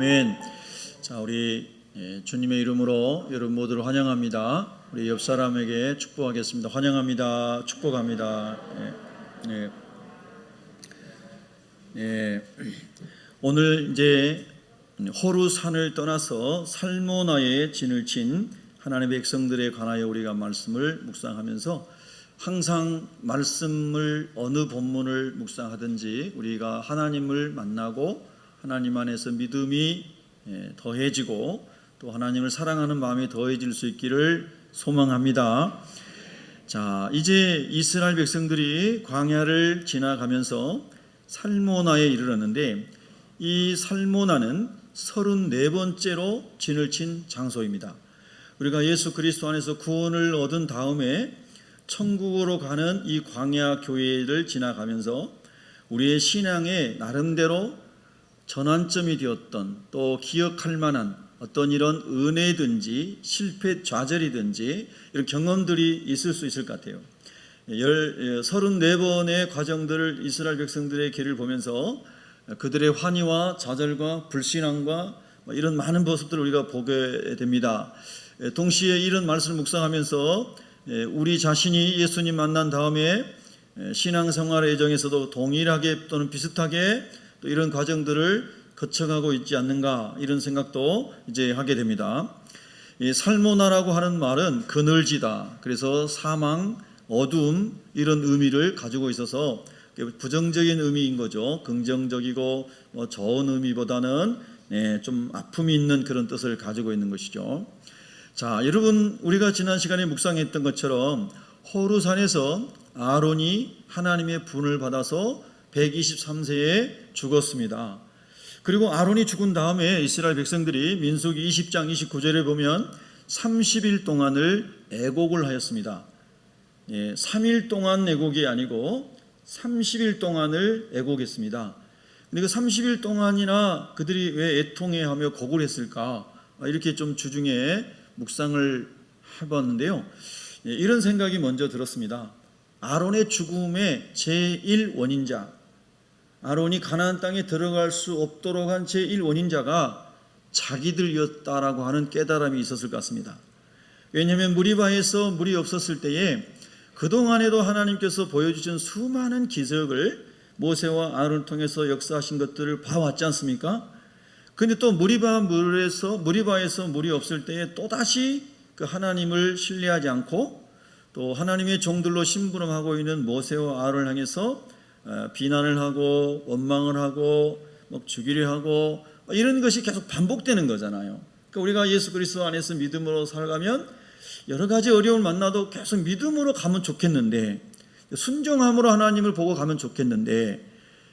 아멘. 자, 우리 주님의 이름으로 여러분 모두를 환영합니다. 우리 옆 사람에게 축복하겠습니다. 환영합니다. 축복합니다. 오늘 이제 호루산을 떠나서 살모나에 진을 친 하나님의 백성들에 관하여 우리가 말씀을 묵상하면서 항상 말씀을 어느 본문을 묵상하든지 우리가 하나님을 만나고 하나님 안에서 믿음이 더해지고 또 하나님을 사랑하는 마음이 더해질 수 있기를 소망합니다. 자, 이제 이스라엘 백성들이 광야를 지나가면서 살모나에 이르렀는데 이 살모나는 34번째로 진을 친 장소입니다. 우리가 예수 그리스도 안에서 구원을 얻은 다음에 천국으로 가는 이 광야 교회를 지나가면서 우리의 신앙의 나름대로 전환점이 되었던 또 기억할 만한 어떤 이런 은혜든지 실패 좌절이든지 이런 경험들이 있을 수 있을 것 같아요. 34번의 과정들을 이스라엘 백성들의 길을 보면서 그들의 환희와 좌절과 불신앙과 이런 많은 모습들을 우리가 보게 됩니다. 동시에 이런 말씀을 묵상하면서 우리 자신이 예수님 만난 다음에 신앙생활의 여정에서도 동일하게 또는 비슷하게 또 이런 과정들을 거쳐가고 있지 않는가 이런 생각도 이제 하게 됩니다. 이 살모나라고 하는 말은 그늘지다. 그래서 사망, 어두움 이런 의미를 가지고 있어서 부정적인 의미인 거죠. 긍정적이고 좋은 의미보다는 좀 아픔이 있는 그런 뜻을 가지고 있는 것이죠. 자, 여러분 우리가 지난 시간에 묵상했던 것처럼 호루산에서 아론이 하나님의 분을 받아서 123세에 죽었습니다. 그리고 아론이 죽은 다음에 이스라엘 백성들이 민수기 20장 29절에 보면 30일 동안을 애곡을 하였습니다. 3일 동안 애곡이 아니고 30일 동안을 애곡했습니다. 근데 그 30일 동안이나 그들이 왜 애통해하며 곡을 했을까? 이렇게 좀 주중에 묵상을 해봤는데요. 이런 생각이 먼저 들었습니다. 아론의 죽음의 제1원인자, 아론이 가나안 땅에 들어갈 수 없도록 한 제1원인자가 자기들이었다라고 하는 깨달음이 있었을 것 같습니다. 왜냐하면 무리바에서 물이 없었을 때에 그동안에도 하나님께서 보여주신 수많은 기적을 모세와 아론을 통해서 역사하신 것들을 봐왔지 않습니까? 근데 또 무리바에서 물이 없을 때에 또다시 그 하나님을 신뢰하지 않고 또 하나님의 종들로 심부름하고 있는 모세와 아론을 향해서 비난을 하고 원망을 하고 죽이려 하고 이런 것이 계속 반복되는 거잖아요. 그러니까 우리가 예수 그리스도 안에서 믿음으로 살아가면 여러 가지 어려움을 만나도 계속 믿음으로 가면 좋겠는데 순종함으로 하나님을 보고 가면 좋겠는데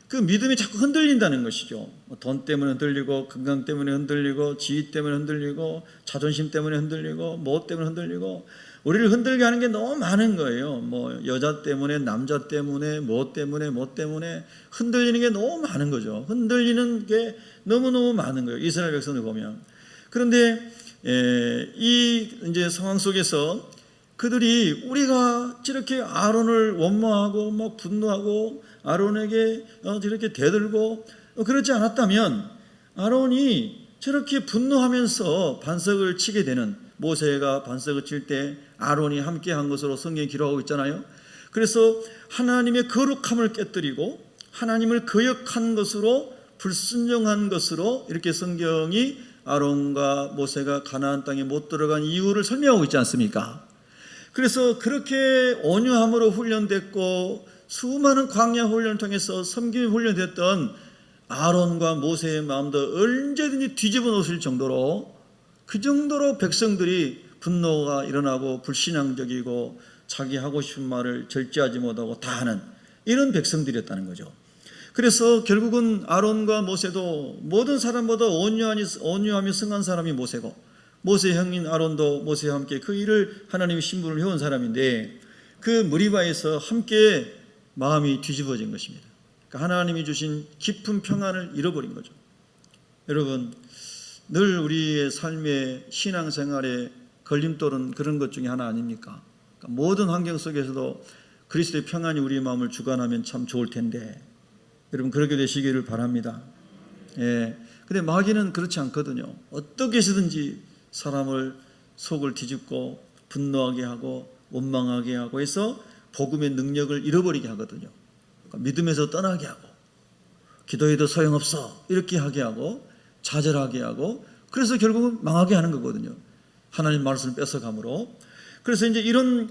그 믿음이 자꾸 흔들린다는 것이죠. 돈 때문에 흔들리고 건강 때문에 흔들리고 지위 때문에 흔들리고 자존심 때문에 흔들리고 뭐 때문에 흔들리고 우리를 흔들게 하는 게 너무 많은 거예요. 여자 때문에 남자 때문에 뭐 때문에 흔들리는 게 너무 많은 거죠. 흔들리는 게 너무너무 많은 거예요. 이스라엘 백성을 보면. 그런데 이 이제 상황 속에서 그들이 우리가 저렇게 아론을 원망하고 막 분노하고 아론에게 저렇게 대들고 그렇지 않았다면 아론이 저렇게 분노하면서 반석을 치게 되는 모세가 반석을 칠 때 아론이 함께 한 것으로 성경이 기록하고 있잖아요. 그래서 하나님의 거룩함을 깨뜨리고 하나님을 거역한 것으로 불순종한 것으로 이렇게 성경이 아론과 모세가 가나안 땅에 못 들어간 이유를 설명하고 있지 않습니까? 그래서 그렇게 온유함으로 훈련됐고 수많은 광야 훈련을 통해서 섬김이 훈련됐던 아론과 모세의 마음도 언제든지 뒤집어 놓을 정도로 그 정도로 백성들이 분노가 일어나고 불신앙적이고 자기 하고 싶은 말을 절제하지 못하고 다 하는 이런 백성들이었다는 거죠. 그래서 결국은 아론과 모세도 모든 사람보다 온유하며 승한 사람이 모세고 모세의 형인 아론도 모세와 함께 그 일을 하나님의 신분을 해온 사람인데 그 무리바에서 함께 마음이 뒤집어진 것입니다. 그러니까 하나님이 주신 깊은 평안을 잃어버린 거죠. 여러분 늘 우리의 삶의 신앙생활의 걸림돌은 그런 것 중에 하나 아닙니까? 그러니까 모든 환경 속에서도 그리스도의 평안이 우리의 마음을 주관하면 참 좋을 텐데 여러분 그렇게 되시기를 바랍니다. 근데 마귀는 그렇지 않거든요. 어떻게 해서든지 사람을 속을 뒤집고 분노하게 하고 원망하게 하고 해서 복음의 능력을 잃어버리게 하거든요. 그러니까 믿음에서 떠나게 하고 기도해도 소용없어 이렇게 하게 하고 좌절하게 하고 그래서 결국은 망하게 하는 거거든요. 하나님 말씀을 뺏어감으로. 그래서 이제 이런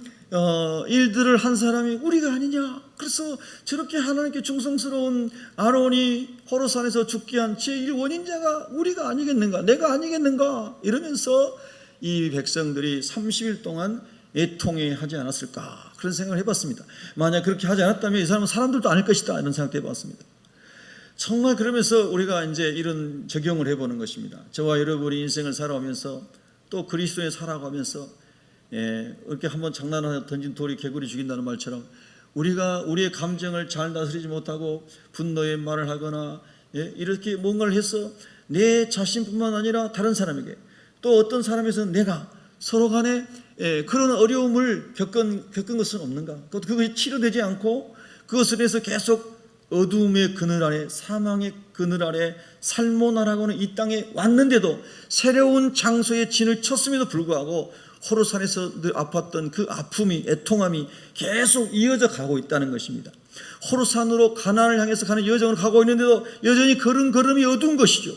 일들을 한 사람이 우리가 아니냐. 그래서 저렇게 하나님께 충성스러운 아론이 호로산에서 죽게 한 제1 원인자가 우리가 아니겠는가, 내가 아니겠는가 이러면서 이 백성들이 30일 동안 애통해 하지 않았을까 그런 생각을 해봤습니다. 만약 그렇게 하지 않았다면 이 사람은 사람들도 아닐 것이다 이런 생각도 해봤습니다. 정말 그러면서 우리가 이제 이런 적용을 해보는 것입니다. 저와 여러분이 인생을 살아오면서 또 그리스도에 살아가면서 이렇게 한번 장난 하나 던진 돌이 개구리 죽인다는 말처럼 우리가 우리의 감정을 잘 다스리지 못하고 분노의 말을 하거나 이렇게 뭔가를 해서 내 자신뿐만 아니라 다른 사람에게 또 어떤 사람에서 내가 서로 간에 그런 어려움을 겪은 것은 없는가? 그것이 치료되지 않고 그것을 해서 계속 어두움의 그늘 아래 사망의 그늘 아래 살모나라고는 이 땅에 왔는데도 새로운 장소에 진을 쳤음에도 불구하고 호로산에서 늘 아팠던 그 아픔이 애통함이 계속 이어져 가고 있다는 것입니다. 호로산으로 가나안을 향해서 가는 여정을 가고 있는데도 여전히 걸음걸음이 어두운 것이죠.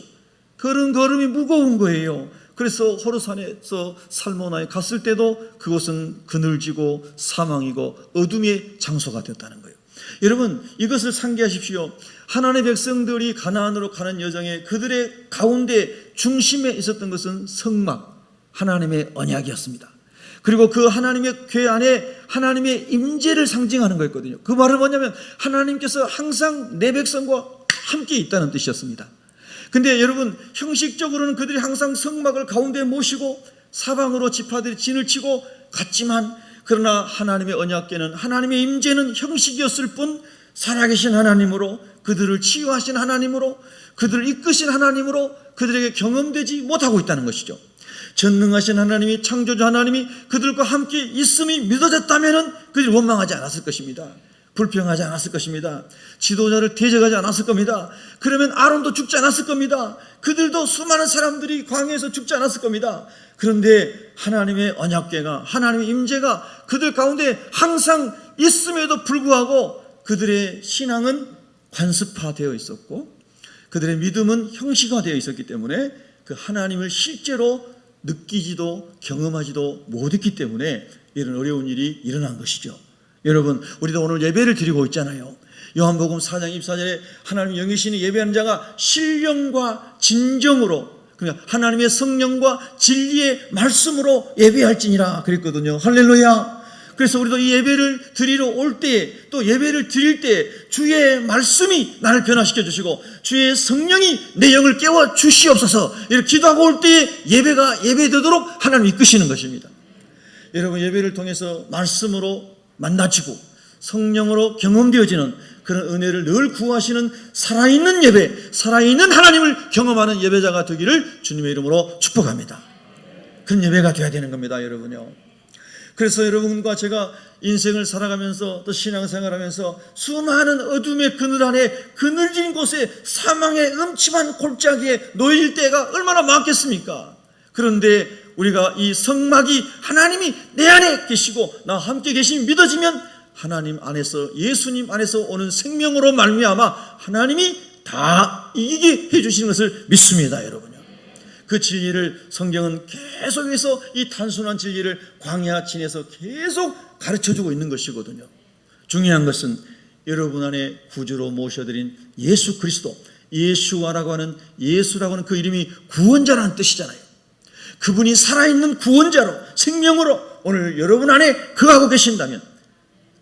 걸음걸음이 무거운 거예요. 그래서 호로산에서 살모나에 갔을 때도 그곳은 그늘지고 사망이고 어둠의 장소가 됐다는 거예요. 여러분 이것을 상기하십시오. 하나님의 백성들이 가나안으로 가는 여정에 그들의 가운데 중심에 있었던 것은 성막 하나님의 언약이었습니다. 그리고 그 하나님의 궤 안에 하나님의 임재를 상징하는 거였거든요. 그 말은 뭐냐면 하나님께서 항상 내 백성과 함께 있다는 뜻이었습니다. 근데 여러분 형식적으로는 그들이 항상 성막을 가운데 모시고 사방으로 지파들이 진을 치고 갔지만 그러나 하나님의 언약궤는 하나님의 임재는 형식이었을 뿐 살아계신 하나님으로 그들을 치유하신 하나님으로 그들을 이끄신 하나님으로 그들에게 경험되지 못하고 있다는 것이죠. 전능하신 하나님이 창조주 하나님이 그들과 함께 있음이 믿어졌다면 그들이 원망하지 않았을 것입니다. 불평하지 않았을 것입니다. 지도자를 대적하지 않았을 겁니다. 그러면 아론도 죽지 않았을 겁니다. 그들도 수많은 사람들이 광야에서 죽지 않았을 겁니다. 그런데 하나님의 언약궤가 하나님의 임재가 그들 가운데 항상 있음에도 불구하고 그들의 신앙은 관습화되어 있었고 그들의 믿음은 형식화되어 있었기 때문에 그 하나님을 실제로 느끼지도 경험하지도 못했기 때문에 이런 어려운 일이 일어난 것이죠. 여러분 우리도 오늘 예배를 드리고 있잖아요. 요한복음 4장 24절에 하나님 영이시니 예배하는 자가 신령과 진정으로 그러니까 하나님의 성령과 진리의 말씀으로 예배할지니라 그랬거든요. 할렐루야. 그래서 우리도 이 예배를 드리러 올 때 또 예배를 드릴 때 주의 말씀이 나를 변화시켜 주시고 주의 성령이 내 영을 깨워 주시옵소서 이렇게 기도하고 올 때 예배가 예배되도록 하나님 이끄시는 것입니다. 여러분 예배를 통해서 말씀으로 만나지고 성령으로 경험되어지는 그런 은혜를 늘 구하시는 살아있는 예배, 살아있는 하나님을 경험하는 예배자가 되기를 주님의 이름으로 축복합니다. 그런 예배가 되어야 되는 겁니다, 여러분요. 그래서 여러분과 제가 인생을 살아가면서 또 신앙생활하면서 수많은 어둠의 그늘 안에 그늘진 곳에 사망의 음침한 골짜기에 놓일 때가 얼마나 많겠습니까? 그런데 우리가 이 성막이 하나님이 내 안에 계시고 나와 함께 계심이 믿어지면 하나님 안에서 예수님 안에서 오는 생명으로 말미암아 하나님이 다 이기게 해주시는 것을 믿습니다, 여러분요. 그 진리를 성경은 계속해서 이 단순한 진리를 광야 진에서 계속 가르쳐주고 있는 것이거든요. 중요한 것은 여러분 안에 구주로 모셔드린 예수 그리스도, 예수라고 하는 그 이름이 구원자라는 뜻이잖아요. 그분이 살아있는 구원자로 생명으로 오늘 여러분 안에 거하고 계신다면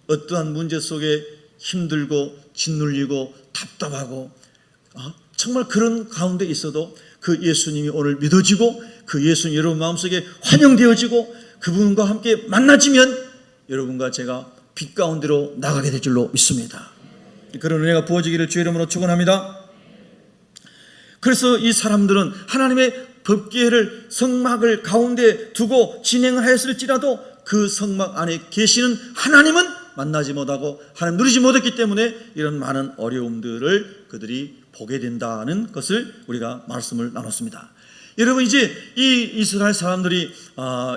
어떠한 문제 속에 힘들고 짓눌리고 답답하고 정말 그런 가운데 있어도 그 예수님이 오늘 믿어지고 그 예수님 여러분 마음속에 환영되어지고 그분과 함께 만나지면 여러분과 제가 빛 가운데로 나가게 될 줄로 믿습니다. 그런 은혜가 부어지기를 주의 이름으로 축원합니다. 그래서 이 사람들은 하나님의 법궤를 성막을 가운데 두고 진행을 하였을지라도 그 성막 안에 계시는 하나님은 만나지 못하고 하나님 누리지 못했기 때문에 이런 많은 어려움들을 그들이 보게 된다는 것을 우리가 말씀을 나눴습니다. 여러분, 이제 이 이스라엘 사람들이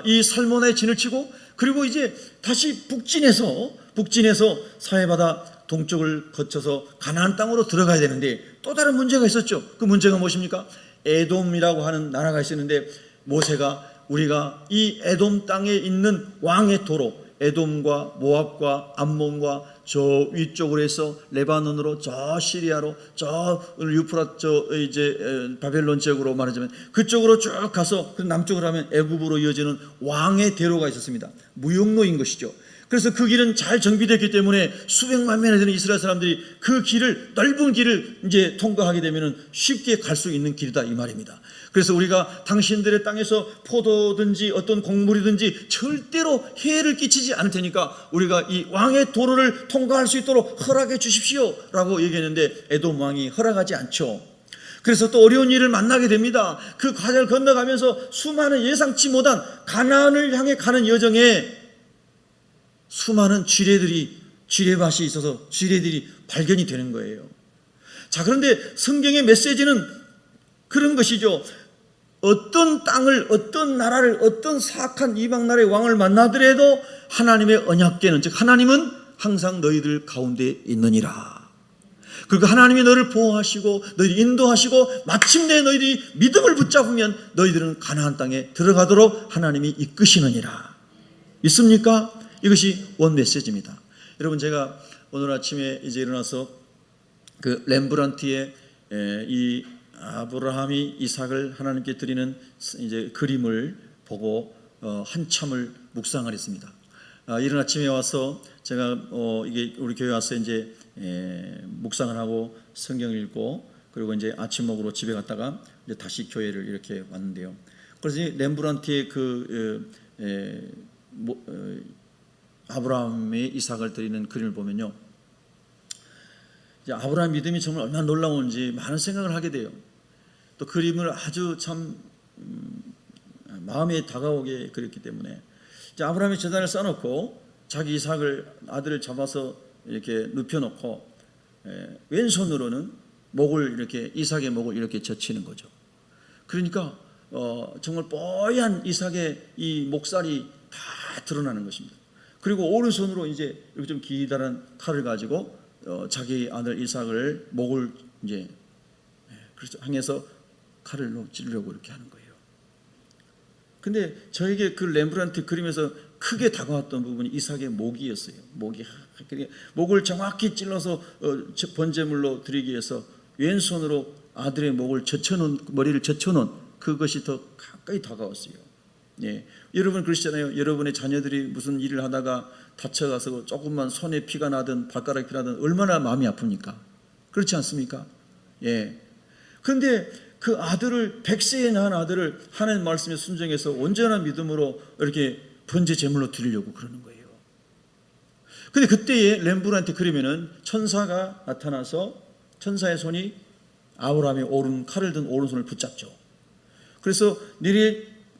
이 살모나에 진을 치고 그리고 이제 다시 북진해서 사해바다 동쪽을 거쳐서 가나안 땅으로 들어가야 되는데 또 다른 문제가 있었죠. 그 문제가 무엇입니까? 에돔이라고 하는 나라가 있었는데 모세가 우리가 이 에돔 땅에 있는 왕의 도로, 에돔과 모압과 암몬과 저 위쪽으로 해서 레바논으로 저 시리아로 저 유프라 저 이제 바벨론 지역으로 말하자면 그쪽으로 쭉 가서 그 남쪽으로 하면 애굽으로 이어지는 왕의 대로가 있었습니다. 무역로인 것이죠. 그래서 그 길은 잘 정비됐기 때문에 수백만 명이 되는 이스라엘 사람들이 그 길을, 넓은 길을 이제 통과하게 되면 쉽게 갈 수 있는 길이다 이 말입니다. 그래서 우리가 당신들의 땅에서 포도든지 어떤 곡물이든지 절대로 해를 끼치지 않을 테니까 우리가 이 왕의 도로를 통과할 수 있도록 허락해 주십시오 라고 얘기했는데 에돔 왕이 허락하지 않죠. 그래서 또 어려운 일을 만나게 됩니다. 그 과정을 건너가면서 수많은 예상치 못한 가나안을 향해 가는 여정에 수많은 지뢰밭이 있어서 지뢰들이 발견이 되는 거예요. 자, 그런데 성경의 메시지는 그런 것이죠. 어떤 땅을, 어떤 나라를, 어떤 사악한 이방 나라의 왕을 만나더라도 하나님의 언약궤는, 즉 하나님은 항상 너희들 가운데 있느니라. 그리고 하나님이 너를 보호하시고 너희를 인도하시고 마침내 너희들이 믿음을 붙잡으면 너희들은 가나안 땅에 들어가도록 하나님이 이끄시느니라. 있습니까? 이것이 원 메시지입니다. 여러분, 제가 오늘 아침에 이제 일어나서 그 렘브란트의 이 아브라함이 이삭을 하나님께 드리는 이제 그림을 보고 한참을 묵상을 했습니다. 이른 아침에 와서 제가 이게 우리 교회 와서 이제 묵상을 하고 성경을 읽고 그리고 이제 아침 먹으러 집에 갔다가 이제 다시 교회를 이렇게 왔는데요. 그래서 렘브란트의 아브라함의 이삭을 드리는 그림을 보면요, 이제 아브라함 믿음이 정말 얼마나 놀라운지 많은 생각을 하게 돼요. 또 그림을 아주 참 마음에 다가오게 그렸기 때문에 이제 아브라함이 제단을 쌓아놓고 자기 이삭을 아들을 잡아서 이렇게 눕혀놓고 왼손으로는 목을 이렇게 이삭의 목을 이렇게 젖히는 거죠. 그러니까 정말 뽀얀 이삭의 이 목살이 다 드러나는 것입니다. 그리고 오른손으로 이제 이렇게 좀 기다란 칼을 가지고 자기 아들 이삭을 목을 이제 그래서 향해서 칼을 찌르려고 이렇게 하는 거예요. 근데 저에게 그 렘브란트 그림에서 크게 다가왔던 부분이 이삭의 목이었어요. 목을 정확히 찔러서 번제물로 드리기 위해서 왼손으로 아들의 목을 머리를 젖혀놓은 그것이 더 가까이 다가왔어요. 예. 여러분 그러시잖아요. 여러분의 자녀들이 무슨 일을 하다가 다쳐가서 조금만 손에 피가 나든 발가락에 피가 나든 얼마나 마음이 아픕니까? 그렇지 않습니까? 예. 그런데 그 아들을 100세에 낳은 아들을 하나님 말씀에 순종해서 온전한 믿음으로 이렇게 번제 제물로 드리려고 그러는 거예요. 근데 그때에 렘브란트 그림에는 천사가 나타나서 천사의 손이 아브라함의 칼을 든 오른손을 붙잡죠. 그래서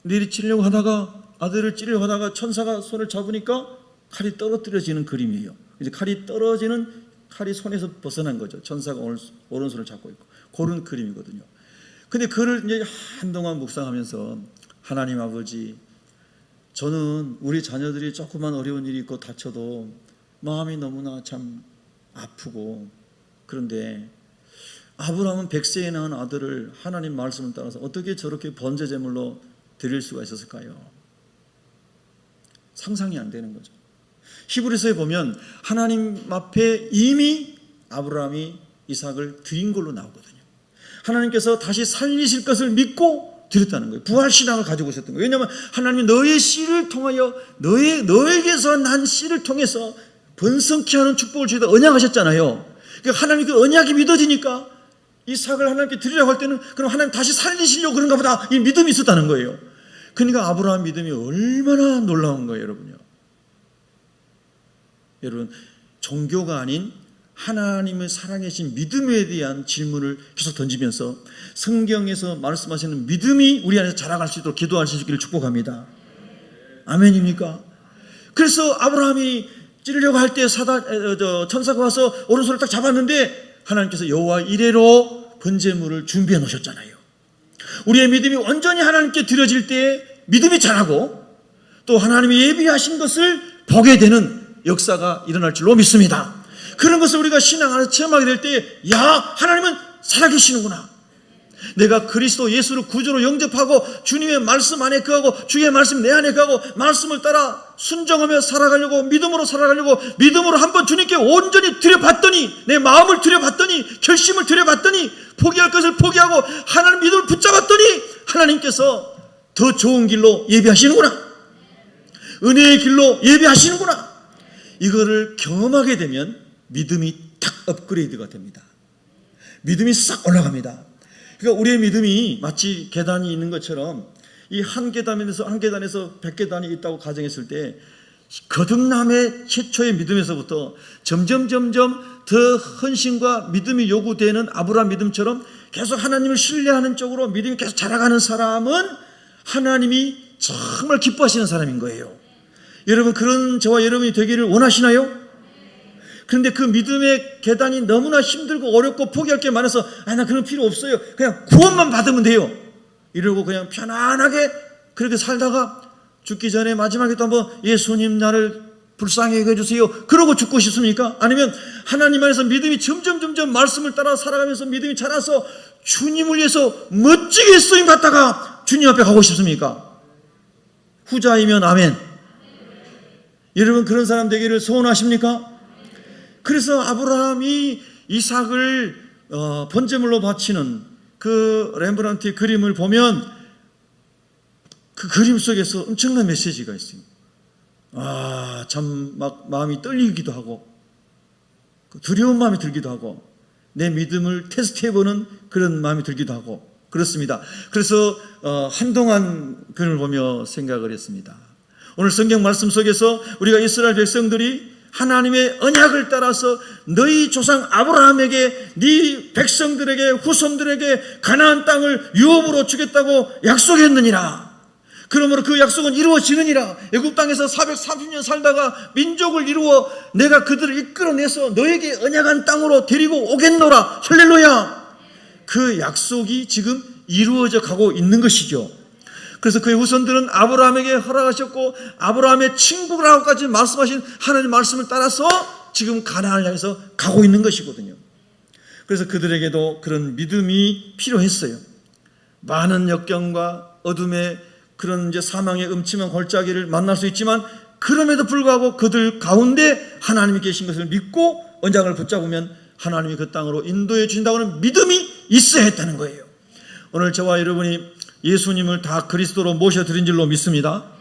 내리치려고 하다가 아들을 찌르려고 하다가 천사가 손을 잡으니까 칼이 떨어뜨려지는 그림이에요. 이제 칼이 손에서 벗어난 거죠. 천사가 오른손을 잡고 있고 그런 그림이거든요. 근데 그를 이제 한동안 묵상하면서 하나님 아버지, 저는 우리 자녀들이 조그만 어려운 일이 있고 다쳐도 마음이 너무나 참 아프고, 그런데 아브라함은 100세에 낳은 아들을 하나님 말씀을 따라서 어떻게 저렇게 번제 제물로 드릴 수가 있었을까요? 상상이 안 되는 거죠. 히브리서에 보면 하나님 앞에 이미 아브라함이 이삭을 드린 걸로 나오거든요. 하나님께서 다시 살리실 것을 믿고 드렸다는 거예요. 부활신앙을 가지고 있었던 거예요. 왜냐하면 하나님이 너의 씨를 통하여 너에게서 난 씨를 통해서 번성케 하는 축복을 주시다 언약하셨잖아요. 그러니까 하나님 그 언약이 믿어지니까 이삭을 하나님께 드리려고 할 때는 그럼 하나님 다시 살리시려고 그런가 보다, 이 믿음이 있었다는 거예요. 그러니까 아브라함 믿음이 얼마나 놀라운 거예요, 여러분요. 여러분, 종교가 아닌 하나님의 살아계신 믿음에 대한 질문을 계속 던지면서 성경에서 말씀하시는 믿음이 우리 안에서 자라갈 수 있도록 기도할 수 있기를 축복합니다. 아멘입니까? 그래서 아브라함이 찌르려고 할 때 천사가 와서 오른손을 딱 잡았는데 하나님께서 여호와 이레로 번제물을 준비해 놓으셨잖아요. 우리의 믿음이 온전히 하나님께 드려질 때에 믿음이 자라고 또 하나님이 예비하신 것을 보게 되는 역사가 일어날 줄로 믿습니다. 그런 것을 우리가 신앙 안에서 체험하게 될 때에 야, 하나님은 살아계시는구나. 내가 그리스도 예수를 구주로 영접하고 주님의 말씀 안에 거하고 주의 말씀 내 안에 거하고 말씀을 따라 순종하며 살아가려고 믿음으로 살아가려고 믿음으로 한번 주님께 온전히 드려봤더니 내 마음을 드려봤더니 결심을 드려봤더니 포기할 것을 포기하고 하나님 믿음을 붙잡았더니 하나님께서 더 좋은 길로 예비하시는구나. 은혜의 길로 예비하시는구나. 이거를 경험하게 되면 믿음이 탁 업그레이드가 됩니다. 믿음이 싹 올라갑니다. 그러니까 우리의 믿음이 마치 계단이 있는 것처럼 이 한 계단에서 100계단이 있다고 가정했을 때 거듭남의 최초의 믿음에서부터 점점 더 헌신과 믿음이 요구되는 아브라함 믿음처럼 계속 하나님을 신뢰하는 쪽으로 믿음이 계속 자라가는 사람은 하나님이 정말 기뻐하시는 사람인 거예요. 여러분 그런 저와 여러분이 되기를 원하시나요? 그런데 그 믿음의 계단이 너무나 힘들고 어렵고 포기할 게 많아서 나 그런 필요 없어요. 그냥 구원만 받으면 돼요. 이러고 그냥 편안하게 그렇게 살다가 죽기 전에 마지막에 또 한번 예수님 나를 불쌍히 여겨주세요. 그러고 죽고 싶습니까? 아니면 하나님 안에서 믿음이 점점 말씀을 따라 살아가면서 믿음이 자라서 주님을 위해서 멋지게 쓰임 받다가 주님 앞에 가고 싶습니까? 후자이면 아멘. 여러분 그런 사람 되기를 소원하십니까? 그래서 아브라함이 이삭을 번제물로 바치는 그 렘브란트의 그림을 보면 그 그림 속에서 엄청난 메시지가 있어요. 참 막 마음이 떨리기도 하고 두려운 마음이 들기도 하고 내 믿음을 테스트해보는 그런 마음이 들기도 하고 그렇습니다. 그래서 한동안 그림을 보며 생각을 했습니다. 오늘 성경 말씀 속에서 우리가 이스라엘 백성들이 하나님의 언약을 따라서 너희 조상 아브라함에게 네 백성들에게 후손들에게 가나안 땅을 유업으로 주겠다고 약속했느니라. 그러므로 그 약속은 이루어지느니라. 애굽 땅에서 430년 살다가 민족을 이루어 내가 그들을 이끌어내서 너에게 언약한 땅으로 데리고 오겠노라. 할렐루야. 그 약속이 지금 이루어져 가고 있는 것이죠. 그래서 그의 후손들은 아브라함에게 허락하셨고 아브라함의 친구라고까지 말씀하신 하나님의 말씀을 따라서 지금 가나안을 향해서 가고 있는 것이거든요. 그래서 그들에게도 그런 믿음이 필요했어요. 많은 역경과 어둠의 그런 이제 사망의 음침한 골짜기를 만날 수 있지만 그럼에도 불구하고 그들 가운데 하나님이 계신 것을 믿고 언약을 붙잡으면 하나님이 그 땅으로 인도해 주신다고 하는 믿음이 있어야 했다는 거예요. 오늘 저와 여러분이 예수님을 다 그리스도로 모셔드린 줄로 믿습니다.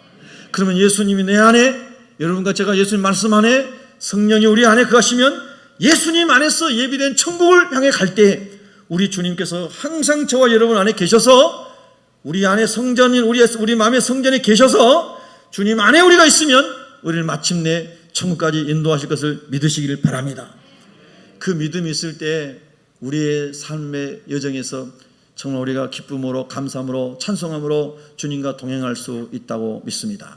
그러면 예수님이 내 안에 여러분과 제가 예수님 말씀 안에 성령이 우리 안에 거하시면 예수님 안에서 예비된 천국을 향해 갈 때 우리 주님께서 항상 저와 여러분 안에 계셔서 우리 안에 성전인 우리 마음의 성전에 계셔서 주님 안에 우리가 있으면 우리를 마침내 천국까지 인도하실 것을 믿으시기를 바랍니다. 그 믿음이 있을 때 우리의 삶의 여정에서 정말 우리가 기쁨으로 감사함으로 찬송함으로 주님과 동행할 수 있다고 믿습니다.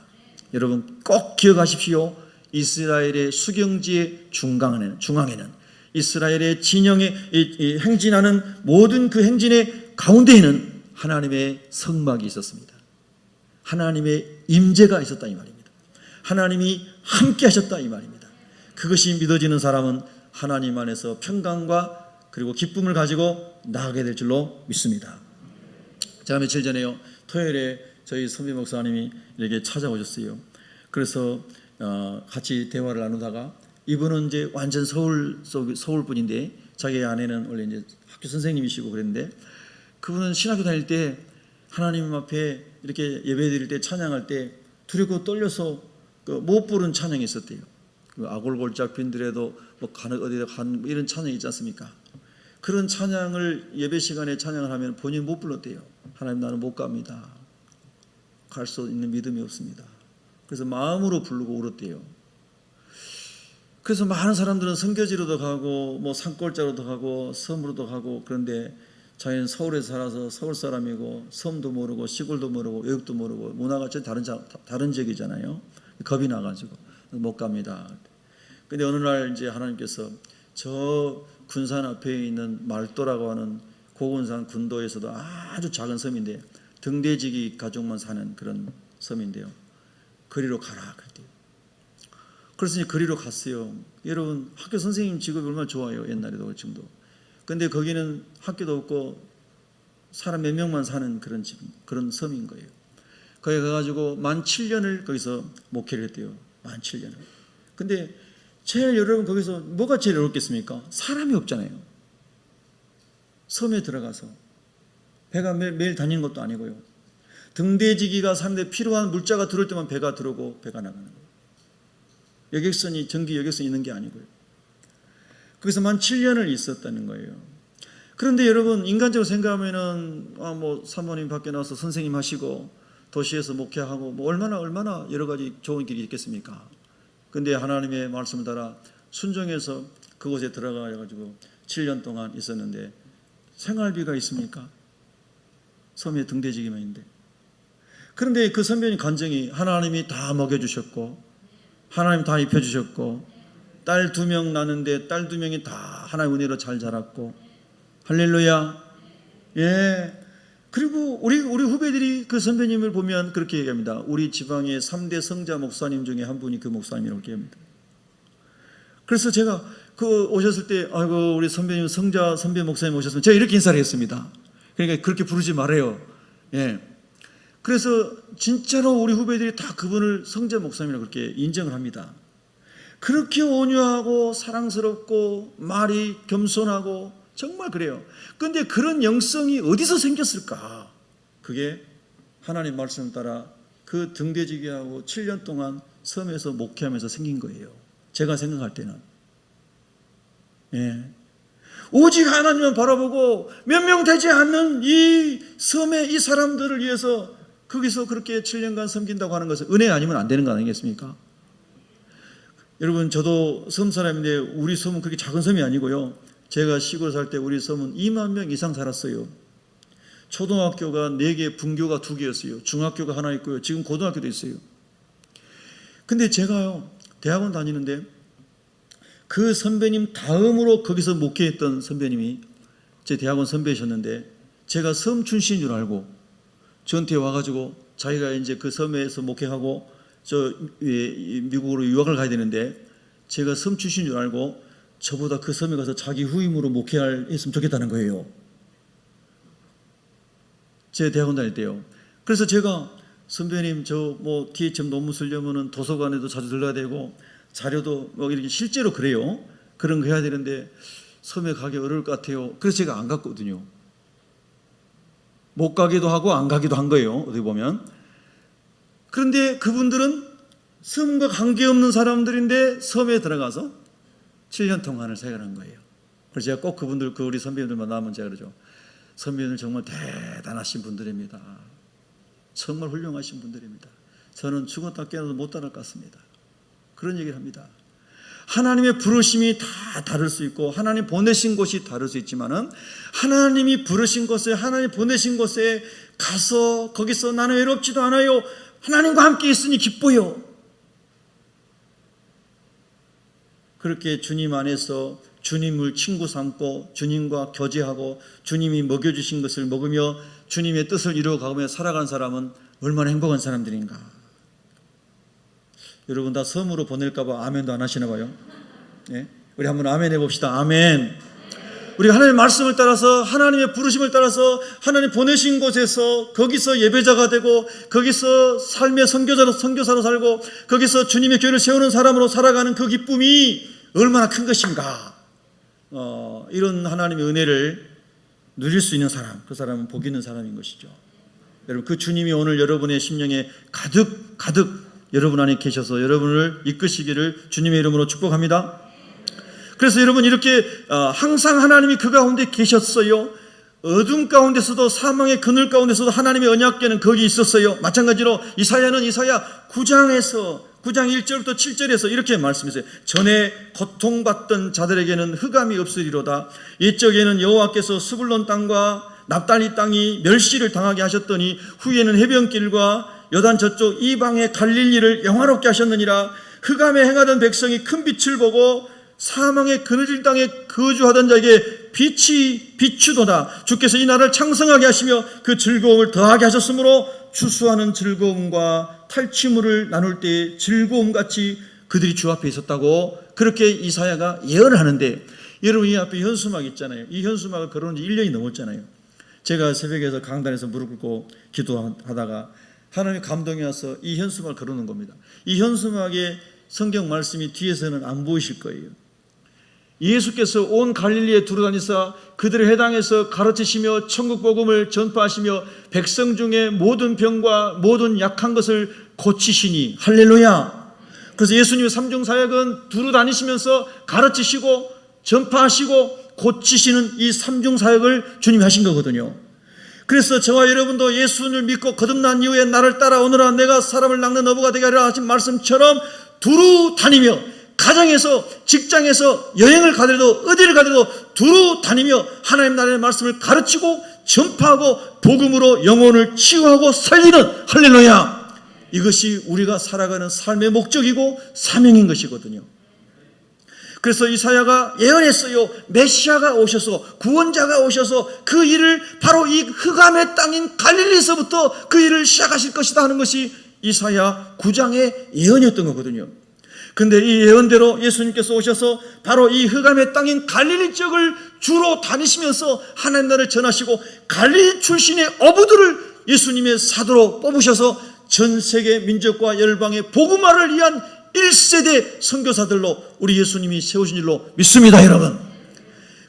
여러분 꼭 기억하십시오. 이스라엘의 수경지의 중앙에는 이스라엘의 진영에 행진하는 모든 그 행진의 가운데에는 하나님의 성막이 있었습니다. 하나님의 임재가 있었다 이 말입니다. 하나님이 함께 하셨다 이 말입니다. 그것이 믿어지는 사람은 하나님 안에서 평강과 그리고 기쁨을 가지고 나가게 될 줄로 믿습니다. 제가 며칠 전에요 토요일에 저희 선배 목사님이 이렇게 찾아오셨어요. 그래서 같이 대화를 나누다가 이분은 이제 완전 서울 분인데 자기 아내는 원래 이제 학교 선생님이시고 그랬는데 그분은 신학교 다닐 때 하나님 앞에 이렇게 예배드릴 때 찬양할 때 두렵고 떨려서 못 부른 찬양이 있었대요. 그 아골골짝 빈들에도 뭐 어디다 간 이런 찬양이 있지 않습니까? 그런 찬양을 예배 시간에 찬양을 하면 본인이 못 불렀대요. 하나님 나는 못 갑니다. 갈 수 있는 믿음이 없습니다. 그래서 마음으로 부르고 울었대요. 그래서 많은 사람들은 성교지로도 가고 뭐 산골짜로도 가고 섬으로도 가고 그런데 자기는 서울에서 살아서 서울 사람이고 섬도 모르고 시골도 모르고 외국도 모르고 문화가 다른 지역이잖아요. 겁이 나가지고 못 갑니다. 근데 어느 날 이제 하나님께서 저 군산 앞에 있는 말도라고 하는 고군산 군도에서도 아주 작은 섬인데 등대지기 가족만 사는 그런 섬인데요. 거리로 가라 그랬대요. 그래서 이제 거리로 갔어요. 여러분 학교 선생님 직업이 얼마나 좋아요. 옛날에도 지금도. 근데 거기는 학교도 없고 사람 몇 명만 사는 그런 섬인 거예요. 거기 가가지고 만 7년을 거기서 목회를 했대요. 만 7년을. 근데 제일 여러분 거기서 뭐가 제일 어렵겠습니까? 사람이 없잖아요. 섬에 들어가서 배가 매일 다니는 것도 아니고요. 등대지기가 사는데 필요한 물자가 들어올 때만 배가 들어오고 배가 나가는 거예요. 여객선이 전기 여객선이 있는 게 아니고요. 거기서 만 7년을 있었다는 거예요. 그런데 여러분 인간적으로 생각하면은 뭐 사모님 밖에 나와서 선생님 하시고 도시에서 목회하고 뭐 얼마나 여러 가지 좋은 길이 있겠습니까? 근데 하나님의 말씀을 따라 순종해서 그곳에 들어가 가지고 7년 동안 있었는데 생활비가 있습니까? 섬에 등대지기만 있는데. 그런데 그 선배님 간증이 하나님이 다 먹여주셨고 하나님 다 입혀주셨고 딸 2명 낳는데 딸 2명이 다 하나님의 은혜로 잘 자랐고 할렐루야. 예. 그리고 우리 후배들이 그 선배님을 보면 그렇게 얘기합니다. 우리 지방의 3대 성자 목사님 중에 한 분이 그 목사님이라고 얘기합니다. 그래서 제가 그 오셨을 때 아이고 우리 선배님 선배 목사님 오셨으면 제가 이렇게 인사를 했습니다. 그러니까 그렇게 부르지 말아요. 예. 그래서 진짜로 우리 후배들이 다 그분을 성자 목사님이라고 그렇게 인정을 합니다. 그렇게 온유하고 사랑스럽고 말이 겸손하고 정말 그래요. 그런데 그런 영성이 어디서 생겼을까? 그게 하나님 말씀 따라 그 등대지기하고 7년 동안 섬에서 목회하면서 생긴 거예요. 제가 생각할 때는. 예. 오직 하나님만 바라보고 몇 명 되지 않는 이 섬의 이 사람들을 위해서 거기서 그렇게 7년간 섬긴다고 하는 것은 은혜 아니면 안 되는 거 아니겠습니까? 여러분 저도 섬 사람인데 우리 섬은 그렇게 작은 섬이 아니고요. 제가 시골 살 때 우리 섬은 2만 명 이상 살았어요. 초등학교가 4개, 분교가 2개였어요. 중학교가 하나 있고요. 지금 고등학교도 있어요. 근데 제가요 대학원 다니는데 그 선배님 다음으로 거기서 목회했던 선배님이 제 대학원 선배이셨는데 제가 섬 출신인 줄 알고 저한테 와가지고 자기가 이제 그 섬에서 목회하고 저 미국으로 유학을 가야 되는데 제가 섬 출신인 줄 알고 저보다 그 섬에 가서 자기 후임으로 목회했으면 좋겠다는 거예요. 제 대학원 다닐 때요. 그래서 제가 선배님 저 뭐 THM 논문 쓰려면은 도서관에도 자주 들러야 되고 자료도 뭐 이렇게 실제로 그래요. 그런 거 해야 되는데 섬에 가기 어려울 것 같아요. 그래서 제가 안 갔거든요. 못 가기도 하고 안 가기도 한 거예요. 어떻게 보면. 그런데 그분들은 섬과 관계없는 사람들인데 섬에 들어가서 7년 동안을 생활한 거예요. 그래서 제가 꼭 그분들, 우리 선배님들 만나면 제가 그러죠. 선배님들 정말 대단하신 분들입니다. 정말 훌륭하신 분들입니다. 저는 죽었다 깨어나도 못 따라갈 것 같습니다. 그런 얘기를 합니다. 하나님의 부르심이 다 다를 수 있고 하나님 보내신 곳이 다를 수 있지만은 하나님이 부르신 곳에 하나님 보내신 곳에 가서 거기서 나는 외롭지도 않아요. 하나님과 함께 있으니 기뻐요. 그렇게 주님 안에서 주님을 친구 삼고 주님과 교제하고 주님이 먹여주신 것을 먹으며 주님의 뜻을 이루어가며 살아가는 사람은 얼마나 행복한 사람들인가. 여러분 다 섬으로 보낼까 봐 아멘도 안 하시나 봐요. 네? 우리 한번 아멘 해봅시다. 아멘. 우리가 하나님의 말씀을 따라서 하나님의 부르심을 따라서 하나님 보내신 곳에서 거기서 예배자가 되고 거기서 삶의 선교사로 살고 거기서 주님의 교회를 세우는 사람으로 살아가는 그 기쁨이 얼마나 큰 것인가. 이런 하나님의 은혜를 누릴 수 있는 사람, 그 사람은 복 있는 사람인 것이죠. 여러분 그 주님이 오늘 여러분의 심령에 가득 여러분 안에 계셔서 여러분을 이끄시기를 주님의 이름으로 축복합니다. 그래서 여러분 이렇게 항상 하나님이 그 가운데 계셨어요. 어둠 가운데서도 사망의 그늘 가운데서도 하나님의 언약궤는 거기 있었어요. 마찬가지로 이사야는 이사야 9장 1절부터 7절에서 이렇게 말씀했어요. 전에 고통받던 자들에게는 흑암이 없으리로다. 이쪽에는 여호와께서 스불론 땅과 납달리 땅이 멸시를 당하게 하셨더니 후에는 해변길과 여단 저쪽 이방의 갈릴리를 영화롭게 하셨느니라. 흑암에 행하던 백성이 큰 빛을 보고 사망의 그늘진 땅에 거주하던 자에게 빛이 비추도다. 주께서 이 나라를 창성하게 하시며 그 즐거움을 더하게 하셨으므로 추수하는 즐거움과 탈취물을 나눌 때의 즐거움같이 그들이 주 앞에 있었다고 그렇게 이사야가 예언을 하는데, 여러분 이 앞에 현수막 있잖아요. 이 현수막을 걸어놓은 지 1년이 넘었잖아요. 제가 새벽에서 강단에서 무릎 꿇고 기도하다가 하나님의 감동이 와서 이 현수막을 걸어놓은 겁니다. 이 현수막에 성경 말씀이 뒤에서는 안 보이실 거예요. 예수께서 온 갈릴리에 두루다니사 그들의 회당에서 가르치시며 천국 복음을 전파하시며 백성 중에 모든 병과 모든 약한 것을 고치시니, 할렐루야. 그래서 예수님의 삼중 사역은 두루다니시면서 가르치시고 전파하시고 고치시는 이 삼중 사역을 주님이 하신 거거든요. 그래서 저와 여러분도 예수를 믿고 거듭난 이후에 나를 따라오너라 내가 사람을 낚는 어부가 되게 하리라 하신 말씀처럼 두루 다니며, 가정에서 직장에서 여행을 가더라도 어디를 가더라도 두루 다니며 하나님 나라의 말씀을 가르치고 전파하고 복음으로 영혼을 치유하고 살리는, 할렐루야. 이것이 우리가 살아가는 삶의 목적이고 사명인 것이거든요. 그래서 이사야가 예언했어요. 메시아가 오셔서, 구원자가 오셔서 그 일을 바로 이 흑암의 땅인 갈릴리에서부터 그 일을 시작하실 것이다 하는 것이 이사야 9장의 예언이었던 거거든요. 그런데 이 예언대로 예수님께서 오셔서 바로 이 흑암의 땅인 갈릴리 지역을 주로 다니시면서 하나님 나라를 전하시고 갈릴리 출신의 어부들을 예수님의 사도로 뽑으셔서 전 세계 민족과 열방의 복음화를 위한 1세대 선교사들로 우리 예수님이 세우신 줄로 믿습니다, 여러분.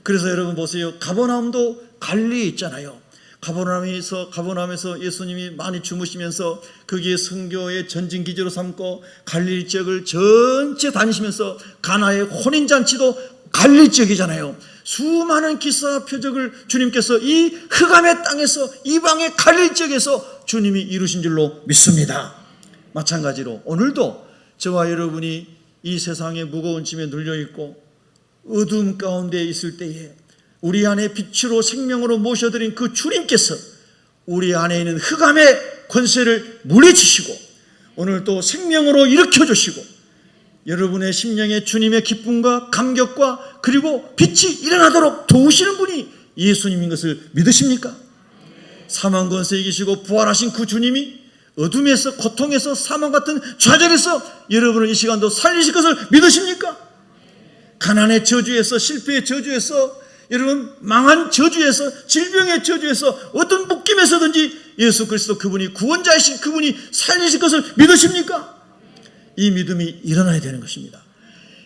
그래서 여러분 보세요. 가버나움도 갈릴리에 있잖아요. 가버나움에서 예수님이 많이 주무시면서 거기에 선교의 전진기지로 삼고 갈릴리 지역을 전체 다니시면서 가나의 혼인잔치도 갈릴리 지역이잖아요. 수많은 기사 표적을 주님께서 이 흑암의 땅에서 이방의 갈릴리 지역에서 주님이 이루신 줄로 믿습니다. 마찬가지로 오늘도 저와 여러분이 이 세상의 무거운 짐에 눌려있고 어두움 가운데 있을 때에 우리 안에 빛으로 생명으로 모셔드린 그 주님께서 우리 안에 있는 흑암의 권세를 물리치시고 오늘 또 생명으로 일으켜주시고 여러분의 심령에 주님의 기쁨과 감격과 그리고 빛이 일어나도록 도우시는 분이 예수님인 것을 믿으십니까? 사망 권세 이기시고 부활하신 그 주님이 어둠에서 고통에서 사망 같은 좌절에서 여러분을 이 시간도 살리실 것을 믿으십니까? 가난의 저주에서, 실패의 저주에서, 여러분 망한 저주에서, 질병의 저주에서, 어떤 묶임에서든지 예수 그리스도 그분이 구원자이신 그분이 살리실 것을 믿으십니까? 이 믿음이 일어나야 되는 것입니다.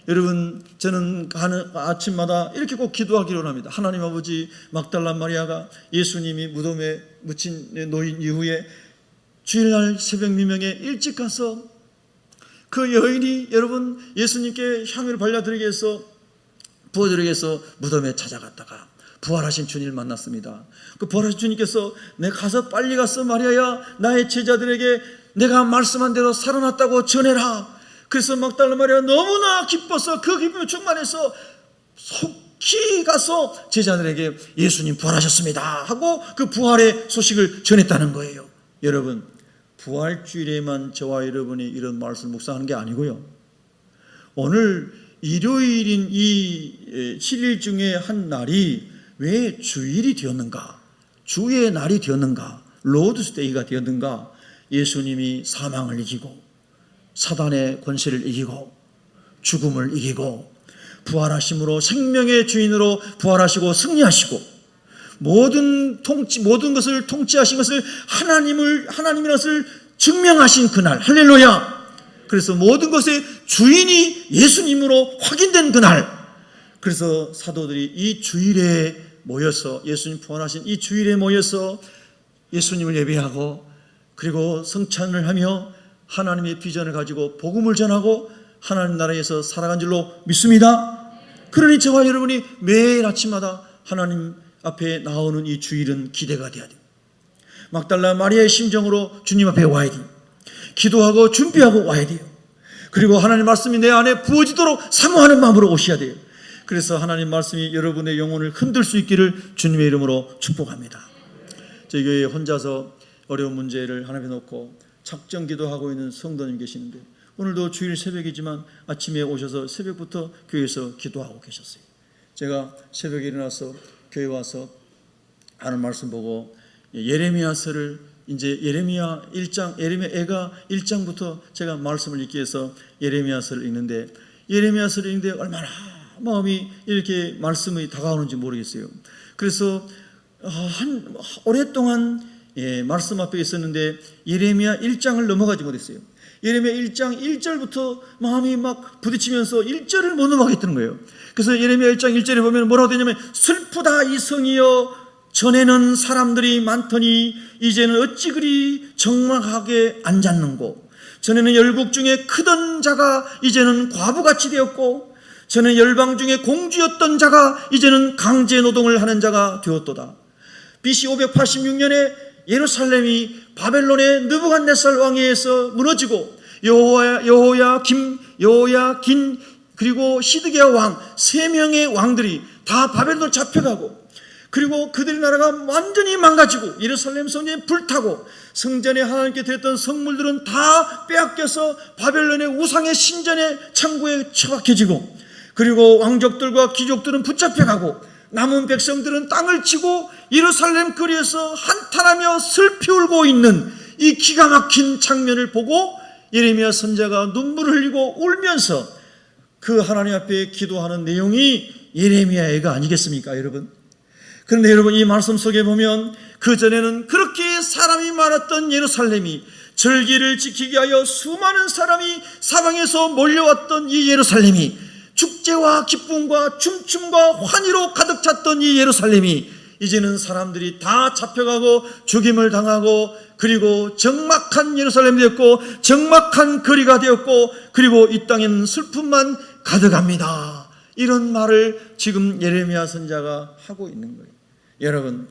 여러분 저는 아침마다 이렇게 꼭 기도하기를 원합니다. 하나님 아버지, 막달라 마리아가 예수님이 무덤에 묻힌 놓인 이후에 주일날 새벽 미명에 일찍 가서 그 여인이 여러분 예수님께 향유를 발라드리기 위해서 부어드리기 위해서 무덤에 찾아갔다가 부활하신 주님을 만났습니다. 그 부활하신 주님께서 내가 가서 빨리 가서 마리아야 나의 제자들에게 내가 말씀한 대로 살아났다고 전해라. 그래서 막달라 마리아가 너무나 기뻐서 그 기쁨에 충만해서 속히 가서 제자들에게 예수님 부활하셨습니다 하고 그 부활의 소식을 전했다는 거예요. 여러분 부활주일에만 저와 여러분이 이런 말씀을 묵상하는 게 아니고요. 오늘 일요일인 이 7일 중에 한 날이 왜 주일이 되었는가? 주의 날이 되었는가? 로드스데이가 되었는가? 예수님이 사망을 이기고 사단의 권세를 이기고 죽음을 이기고 부활하심으로 생명의 주인으로 부활하시고 승리하시고 모든 것을 통치하신 것을 하나님이라는 것을 증명하신 그날, 할렐루야. 그래서 모든 것의 주인이 예수님으로 확인된 그날, 그래서 사도들이 이 주일에 모여서 예수님 부활하신 이 주일에 모여서 예수님을 예배하고 그리고 성찬을 하며 하나님의 비전을 가지고 복음을 전하고 하나님 나라에서 살아간 줄로 믿습니다. 그러니 저와 여러분이 매일 아침마다 하나님 앞에 나오는 이 주일은 기대가 돼야 돼요. 막달라 마리아의 심정으로 주님 앞에 와야 돼요. 기도하고 준비하고 와야 돼요. 그리고 하나님 말씀이 내 안에 부어지도록 사모하는 마음으로 오셔야 돼요. 그래서 하나님 말씀이 여러분의 영혼을 흔들 수 있기를 주님의 이름으로 축복합니다. 저희 교회에 혼자서 어려운 문제를 하나님에 놓고 작정 기도하고 있는 성도님 계시는데 오늘도 주일 새벽이지만 아침에 오셔서 새벽부터 교회에서 기도하고 계셨어요. 제가 새벽에 일어나서 교회 와서 하는 말씀 보고 예레미야서를 이제 예레미야 1장, 예레미야가 1장부터 제가 말씀을 읽기 위해서 예레미야서를 읽는데, 예레미야서를 읽는데 얼마나 마음이 이렇게 말씀이 다가오는지 모르겠어요. 그래서 오랫동안 말씀 앞에 있었는데 예레미야 1장을 넘어가지 못했어요. 예레미야 1장 1절부터 마음이 막 부딪히면서 1절을 못 넘어가겠다는 거예요. 그래서 예레미야 1장 1절에 보면 뭐라고 되냐면, 슬프다 이 성이여, 전에는 사람들이 많더니 이제는 어찌 그리 적막하게 앉았는고, 전에는 열국 중에 크던 자가 이제는 과부같이 되었고, 전에는 열방 중에 공주였던 자가 이제는 강제 노동을 하는 자가 되었도다. BC 586년에 예루살렘이 바벨론의 느부갓네살 왕에 의해서 무너지고, 여호야긴 그리고 시드기야 왕 3명의 왕들이 다 바벨론 잡혀가고, 그리고 그들의 나라가 완전히 망가지고 예루살렘 성전이 불타고 성전에 하나님께 드렸던 성물들은 다 빼앗겨서 바벨론의 우상의 신전의 창고에 처박혀지고, 그리고 왕족들과 귀족들은 붙잡혀가고 남은 백성들은 땅을 치고 예루살렘 거리에서 한탄하며 슬피 울고 있는 이 기가 막힌 장면을 보고 예레미야 선지자가 눈물을 흘리고 울면서 그 하나님 앞에 기도하는 내용이 예레미야애가 아니겠습니까, 여러분? 그런데 여러분, 이 말씀 속에 보면 그전에는 그렇게 사람이 많았던 예루살렘이, 절기를 지키기 위하여 수많은 사람이 사방에서 몰려왔던 이 예루살렘이, 축제와 기쁨과 춤춤과 환희로 가득 찼던 이 예루살렘이 이제는 사람들이 다 잡혀가고 죽임을 당하고, 그리고 적막한 예루살렘이 되었고 적막한 거리가 되었고, 그리고 이 땅에는 슬픔만 가득합니다. 이런 말을 지금 예레미야 선지자가 하고 있는 거예요. 여러분,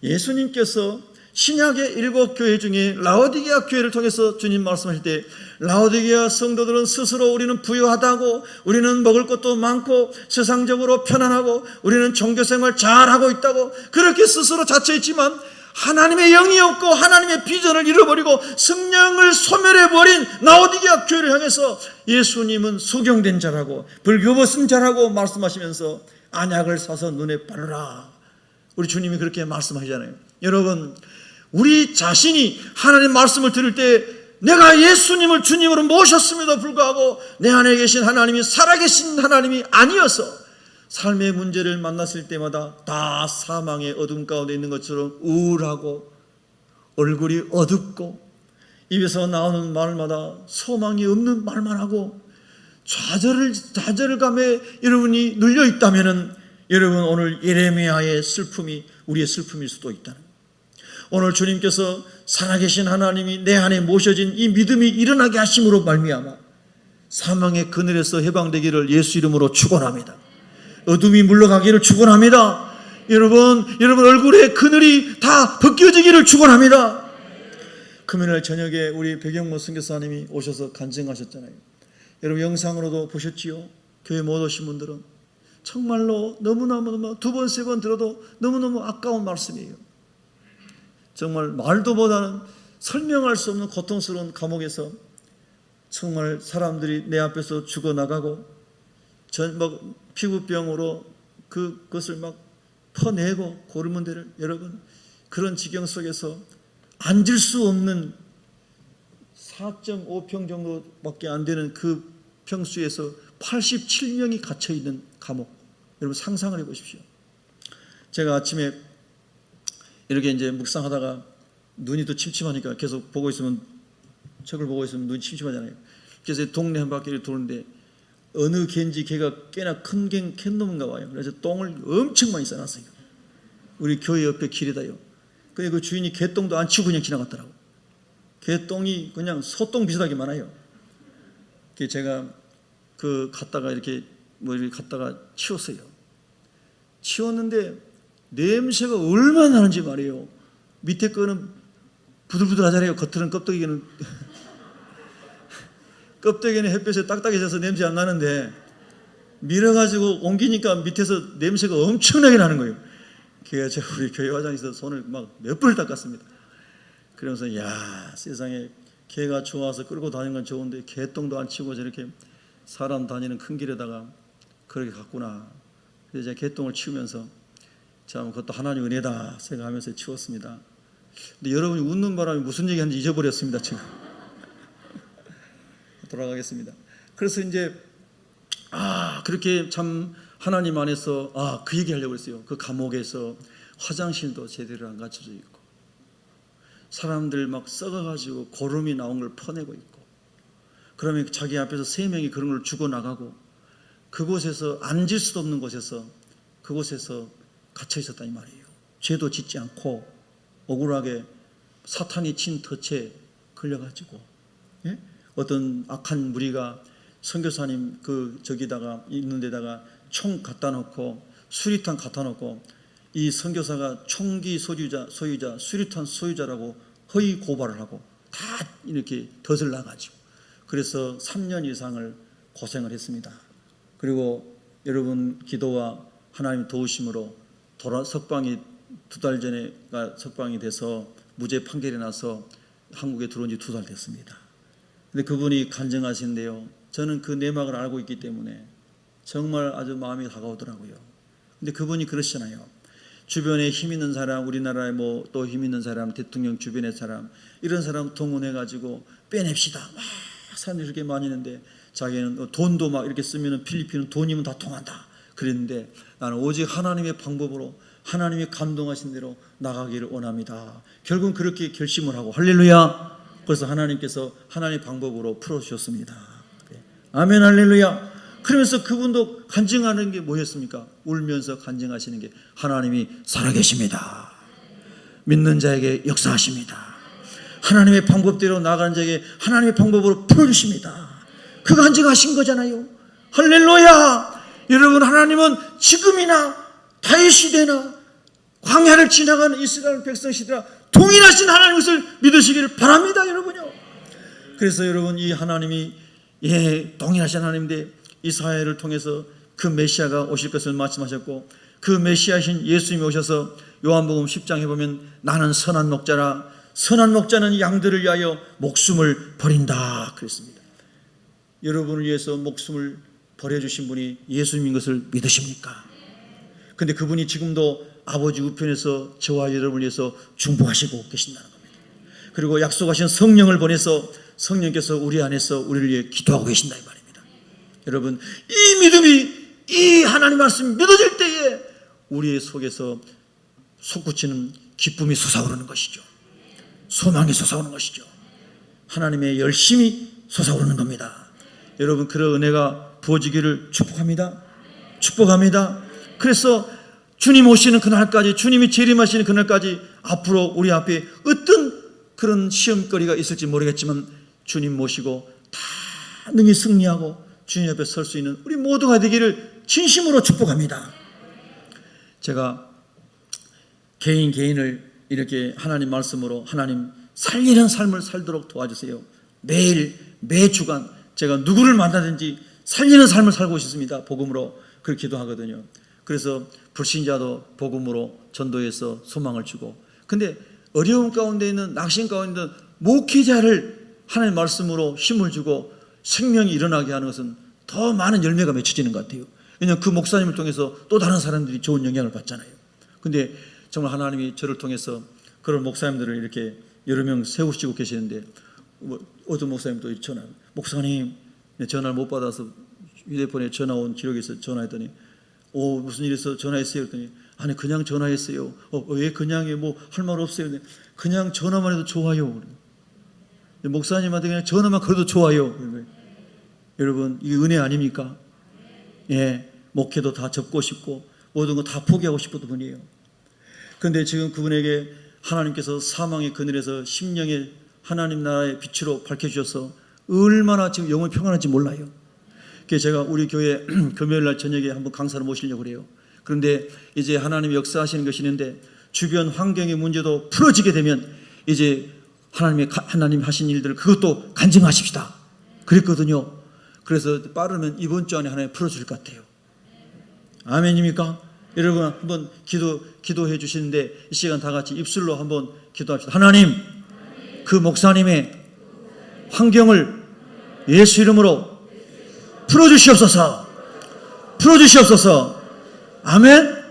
예수님께서 신약의 7 교회 중에 라오디게아 교회를 통해서 주님 말씀하실 때, 라오디게아 성도들은 스스로 우리는 부유하다고, 우리는 먹을 것도 많고 세상적으로 편안하고 우리는 종교생활 잘하고 있다고 그렇게 스스로 자처했지만, 하나님의 영이 없고 하나님의 비전을 잃어버리고 성령을 소멸해버린 라오디게아 교회를 향해서 예수님은 소경된 자라고 벌거벗은 자라고 말씀하시면서 안약을 사서 눈에 바르라, 우리 주님이 그렇게 말씀하시잖아요. 여러분, 우리 자신이 하나님 말씀을 들을 때 내가 예수님을 주님으로 모셨음에도 불구하고 내 안에 계신 하나님이 살아계신 하나님이 아니어서 삶의 문제를 만났을 때마다 다 사망의 어둠 가운데 있는 것처럼 우울하고 얼굴이 어둡고 입에서 나오는 말마다 소망이 없는 말만 하고 좌절감에 여러분이 눌려 있다면, 여러분, 오늘 예레미야의 슬픔이 우리의 슬픔일 수도 있다는 거예요. 오늘 주님께서 살아계신 하나님이 내 안에 모셔진 이 믿음이 일어나게 하심으로 말미암아 사망의 그늘에서 해방되기를 예수 이름으로 축원합니다. 어둠이 물러가기를 축원합니다. 여러분 얼굴에 그늘이 다 벗겨지기를 축원합니다. 금요일 저녁에 우리 백영모 선교사님이 오셔서 간증하셨잖아요. 여러분 영상으로도 보셨지요? 교회 못 오신 분들은 정말로 너무너무 2번, 3번 들어도 너무너무 아까운 말씀이에요. 정말 말도 못하는, 설명할 수 없는 고통스러운 감옥에서 정말 사람들이 내 앞에서 죽어나가고 피부병으로 그것을 막 퍼내고 고르는 데를, 여러분 그런 지경 속에서 앉을 수 없는 4.5평 정도밖에 안 되는 그 평수에서 87명이 갇혀있는 감옥, 여러분 상상을 해보십시오. 제가 아침에 이렇게 이제 묵상하다가 눈이 또 침침하니까 계속 보고 있으면, 책을 보고 있으면 눈이 침침하잖아요. 그래서 동네 한 바퀴를 도는데 어느 개인지 개가 꽤나 큰 놈인가 봐요. 그래서 똥을 엄청 많이 싸놨어요. 우리 교회 옆에 길에다요. 근데 그 주인이 개똥도 안 치고 그냥 지나갔더라고. 개똥이 그냥 소똥 비슷하게 많아요. 제가 갔다가 이렇게 갔다가 치웠어요. 치웠는데 냄새가 얼마나 나는지 말이에요. 밑에 거는 부들부들하잖아요. 겉은 껍데기는 햇볕에 딱딱해져서 냄새 안 나는데 밀어가지고 옮기니까 밑에서 냄새가 엄청나게 나는 거예요. 제가 우리 교회 화장실에서 손을 막 몇 번을 닦았습니다. 그러면서 야, 세상에 개가 좋아서 끌고 다니는 건 좋은데 개똥도 안 치고 저렇게 사람 다니는 큰 길에다가 그렇게 갔구나. 그래서 제가 개똥을 치우면서 참 그것도 하나님 은혜다 생각하면서 치웠습니다. 근데 여러분이 웃는 바람에 무슨 얘기하는지 잊어버렸습니다. 지금 돌아가겠습니다. 그래서 이제 그렇게 참 하나님 안에서 그 얘기 하려고 했어요. 그 감옥에서 화장실도 제대로 안 갖춰져 있고 사람들 막 썩어가지고 고름이 나온 걸 퍼내고 있고, 그러면 자기 앞에서 3명이 그런 걸 주고 나가고, 그곳에서 앉을 수도 없는 곳에서 그곳에서 갇혀 있었다 이 말이에요. 죄도 짓지 않고 억울하게 사탄이 친 덫에 걸려가지고, 예? 어떤 악한 무리가 선교사님 저기다가 있는 데다가 총 갖다 놓고 수리탄 갖다 놓고, 이 선교사가 총기 소유자, 수리탄 소유자라고 허위 고발을 하고 다 이렇게 덫을 놔가지고, 그래서 3년 이상을 고생을 했습니다. 그리고 여러분 기도와 하나님 도우심으로 석방이 2달 전에가 석방이 돼서 무죄 판결이 나서 한국에 들어온 지 2달 됐습니다. 근데 그분이 간증하신데요, 저는 그 내막을 알고 있기 때문에 정말 아주 마음이 다가오더라고요. 근데 그분이 그러시잖아요. 주변에 힘 있는 사람, 우리나라에 뭐 또 힘 있는 사람, 대통령 주변의 사람, 이런 사람 동원해가지고 빼냅시다. 막 사람들이 그렇게 많이 있는데, 자기는 돈도 막 이렇게 쓰면 필리핀은 돈이면 다 통한다 그랬는데, 나는 오직 하나님의 방법으로 하나님이 감동하신 대로 나가기를 원합니다. 결국은 그렇게 결심을 하고, 할렐루야. 그래서 하나님께서 하나님의 방법으로 풀어주셨습니다. 아멘, 할렐루야. 그러면서 그분도 간증하는 게 뭐였습니까? 울면서 간증하시는 게 하나님이 살아계십니다. 믿는 자에게 역사하십니다. 하나님의 방법대로 나가는 자에게 하나님의 방법으로 풀어주십니다. 그 간증하신 거잖아요. 할렐루야. 여러분, 하나님은 지금이나 다윗 시대나 광야를 지나가는 이스라엘 백성 시대나 동일하신 하나님 것을 믿으시기를 바랍니다, 여러분요. 그래서 여러분, 이 하나님이 동일하신 하나님인데 이 사회를 통해서 그 메시아가 오실 것을 말씀하셨고, 그 메시아신 예수님이 오셔서 요한복음 10장에 보면 나는 선한 목자라, 선한 목자는 양들을 위하여 목숨을 버린다 그랬습니다. 여러분을 위해서 목숨을 버려주신 분이 예수님인 것을 믿으십니까? 근데 그분이 지금도 아버지 우편에서 저와 여러분을 위해서 중보하시고 계신다는 겁니다. 그리고 약속하신 성령을 보내서 성령께서 우리 안에서 우리를 위해 기도하고 계신다 이 말입니다. 여러분, 이 믿음이, 이 하나님 말씀이 믿어질 때에 우리의 속에서 솟구치는 기쁨이 솟아오르는 것이죠. 소망이 솟아오르는 것이죠. 하나님의 열심이 솟아오르는 겁니다. 여러분, 그런 은혜가 부어지기를 축복합니다. 축복합니다. 그래서 주님 오시는 그날까지, 주님이 재림하시는 그날까지 앞으로 우리 앞에 어떤 그런 시험거리가 있을지 모르겠지만 주님 모시고 다 능히 승리하고 주님 옆에 설 수 있는 우리 모두가 되기를 진심으로 축복합니다. 제가 개인을 이렇게 하나님 말씀으로 하나님 살리는 삶을 살도록 도와주세요. 매 주간 제가 누구를 만나든지 살리는 삶을 살고 싶습니다. 복음으로 그렇게 기도하거든요. 그래서 불신자도 복음으로 전도해서 소망을 주고, 근데 어려움 가운데 있는, 낙심 가운데 있는 목회자를 하나님 말씀으로 힘을 주고 생명이 일어나게 하는 것은 더 많은 열매가 맺혀지는 것 같아요. 왜냐하면 그 목사님을 통해서 또 다른 사람들이 좋은 영향을 받잖아요. 근데 정말 하나님이 저를 통해서 그런 목사님들을 이렇게 여러 명 세우시고 계시는데, 어떤 목사님도 목사님 전화를 못 받아서 휴대폰에 전화 온 기록이 있어서 전화했더니 무슨 일 있어서 전화했어요? 그랬더니 아니 그냥 전화했어요. 왜 그냥에 뭐 할 말 없어요? 그냥 전화만 해도 좋아요. 목사님한테 그냥 전화만 걸어도 좋아요. 여러분, 이게 은혜 아닙니까? 목회도 다 접고 싶고 모든 거 다 포기하고 싶었던 분이에요. 그런데 지금 그분에게 하나님께서 사망의 그늘에서 심령의 하나님 나라의 빛으로 밝혀주셔서 얼마나 지금 영혼이 평안한지 몰라요. 그래서 제가 우리 교회 금요일 날 저녁에 한번 강사를 모시려고 그래요. 그런데 이제 하나님이 역사하시는 것이 있는데 주변 환경의 문제도 풀어지게 되면 이제 하나님 하신 일들을 그것도 간증하십시다 그랬거든요. 그래서 빠르면 이번 주 안에 하나님 풀어줄 것 같아요. 아멘입니까? 여러분 한번 기도해 주시는데 이 시간 다 같이 입술로 한번 기도합시다. 하나님, 그 목사님의 환경을 예수 이름으로 풀어주시옵소서. 풀어주시옵소서. 아멘?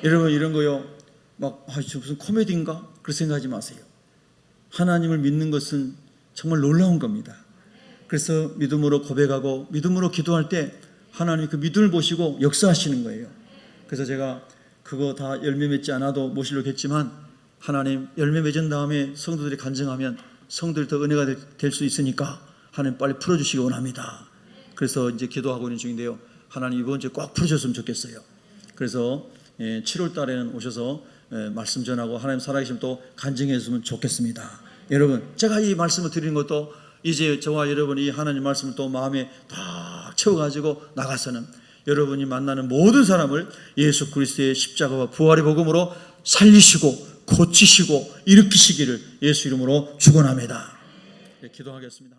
여러분 이런 거요 막 저 무슨 코미디인가? 그렇게 생각하지 마세요. 하나님을 믿는 것은 정말 놀라운 겁니다. 그래서 믿음으로 고백하고 믿음으로 기도할 때 하나님이 그 믿음을 보시고 역사하시는 거예요. 그래서 제가 그거 다 열매 맺지 않아도 모시려고 했지만 하나님 열매 맺은 다음에 성도들이 간증하면 성도들이 더 은혜가 될 수 있으니까 하나님 빨리 풀어주시기 원합니다. 그래서 이제 기도하고 있는 중인데요. 하나님 이번 주에 꼭 풀어줬으면 좋겠어요. 그래서 7월 달에는 오셔서 말씀 전하고 하나님 살아계시면 또 간증해 주시면 좋겠습니다. 여러분 제가 이 말씀을 드리는 것도 이제 저와 여러분이 하나님 말씀을 또 마음에 딱 채워가지고 나가서는 여러분이 만나는 모든 사람을 예수 그리스도의 십자가와 부활의 복음으로 살리시고 고치시고 일으키시기를 예수 이름으로 축원합니다. 기도하겠습니다.